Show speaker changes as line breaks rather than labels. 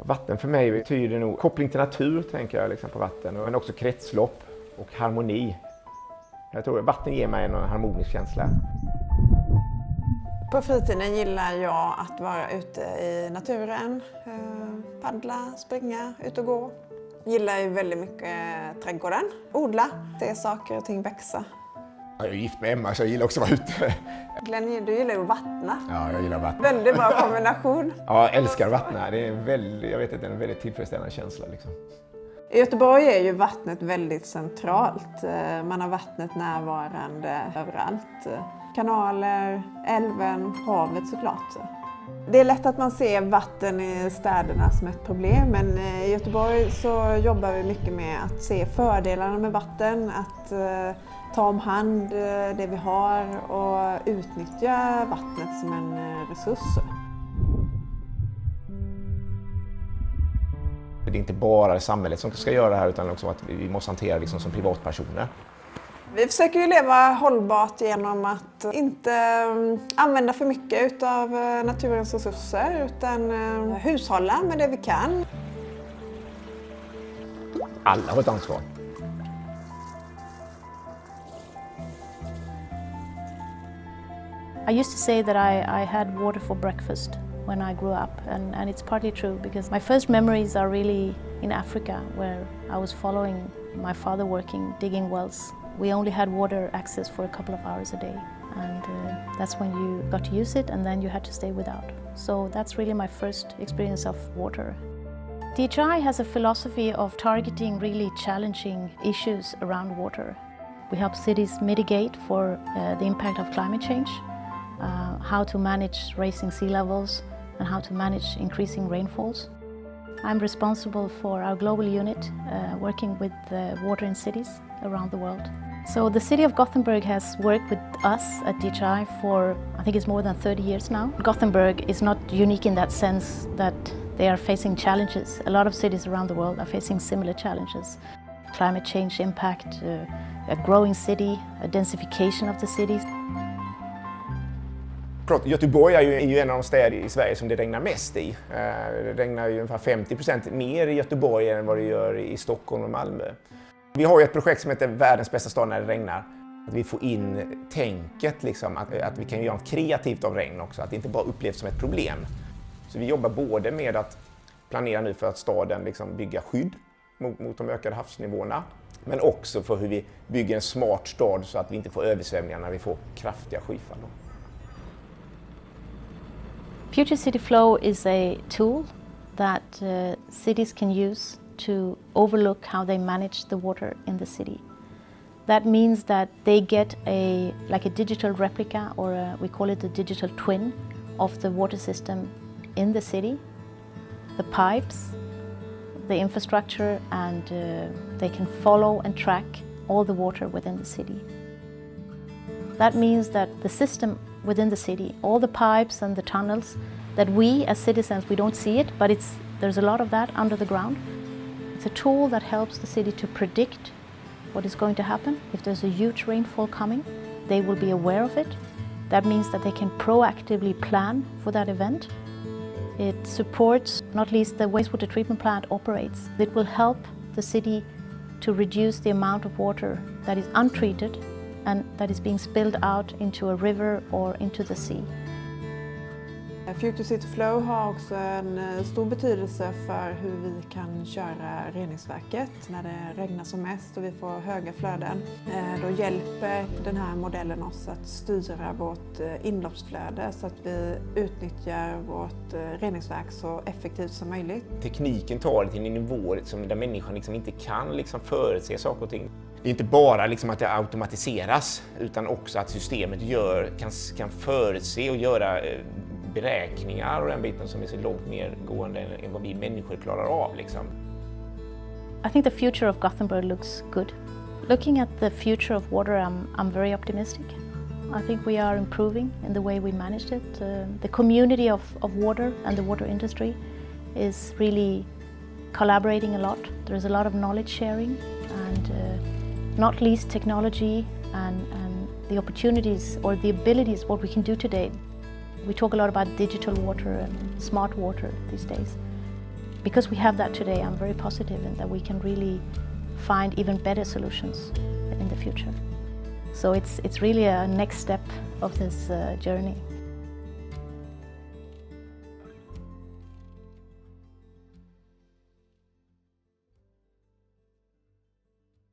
Vatten för mig betyder nog koppling till natur, tänker jag liksom på vatten, men också kretslopp och harmoni. Jag tror att vatten ger mig en harmonisk känsla.
På fritiden gillar jag att vara ute i naturen, paddla, springa, ut och gå. Gillar ju väldigt mycket trädgården, odla, se saker och ting växa.
Jag är gift med Emma så jag gillar också att vara ute.
Glenn, du gillar ju att vattna.
Ja, jag gillar vattna.
Väldigt bra kombination.
Ja, jag älskar vattna. Det är en väldigt tillfredsställande känsla. Liksom.
I Göteborg är ju vattnet väldigt centralt. Man har vattnet närvarande överallt. Kanaler, älven, havet såklart. Det är lätt att man ser vatten i städerna som ett problem, men i Göteborg så jobbar vi mycket med att se fördelarna med vatten, att ta om hand det vi har och utnyttja vattnet som en resurs.
Det är inte bara samhället som ska göra det här utan också att vi måste hantera liksom som privatpersoner.
Vi försöker ju leva hållbart genom att inte använda för mycket av naturens resurser utan hushålla med det vi kan.
Alla har ett ansvar.
I used to say that I had water for breakfast when I grew up, and it's partly true because my first memories are really in Africa, where I was following my father working, digging wells. We only had water access for a couple of hours a day, and that's when you got to use it, and then you had to stay without. So that's really my first experience of water. DHI has a philosophy of targeting really challenging issues around water. We help cities mitigate for the impact of climate change, how to manage rising sea levels, and how to manage increasing rainfalls. I'm responsible for our global unit working with water in cities around the world. So the city of Gothenburg has worked with us at DHI for, I think it's more than 30 years now. Gothenburg is not unique in that sense that they are facing challenges. A lot of cities around the world are facing similar challenges. Climate change impact, a growing city, a densification of the cities.
Göteborg är ju en av de städer i Sverige som det regnar mest i. Det regnar ju ungefär 50% mer i Göteborg än vad det gör i Stockholm och Malmö. Vi har ju ett projekt som heter Världens bästa stad när det regnar. Att vi får in tänket, liksom, att vi kan göra något kreativt av regn också. Att det inte bara upplevs som ett problem. Så vi jobbar både med att planera nu för att staden liksom bygga skydd mot de ökade havsnivåerna. Men också för hur vi bygger en smart stad så att vi inte får översvämningar när vi får kraftiga skyfall.
Future City Flow is a tool that cities can use to overlook how they manage the water in the city. That means that they get like a digital replica, or we call it a digital twin of the water system in the city, the pipes, the infrastructure, and they can follow and track all the water within the city. That means that the system within the city, all the pipes and the tunnels, that we as citizens, we don't see it, but there's a lot of that under the ground. It's a tool that helps the city to predict what is going to happen. If there's a huge rainfall coming, they will be aware of it. That means that they can proactively plan for that event. It supports, not least the wastewater treatment plant operates. It will help the city to reduce the amount of water that is untreated and that is being spilled out into a river or into the sea.
Future City Flow har också en stor betydelse för hur vi kan köra reningsverket när det regnar som mest och vi får höga flöden. Då hjälper den här modellen oss att styra vårt inloppsflöde så att vi utnyttjar vårt reningsverk så effektivt som möjligt.
Tekniken tar det till en nivå där människan liksom inte kan liksom förutse saker och ting. Det är inte bara liksom att det automatiseras utan också att systemet kan förutse och göra beräkningar och den biten som är så långt mer gående än vad vi människor klarar av. Liksom.
I think the future of Gothenburg looks good. Looking at the future of water, I'm very optimistic. I think we are improving in the way we managed it. The community of water and the water industry is really collaborating a lot. There's a lot of knowledge sharing and not least technology and the opportunities or the abilities what we can do today. We talk a lot about digital water and smart water these days. because we have that today, I'm very positive in that we can really find even better solutions in the future. So it's really a next step of this journey.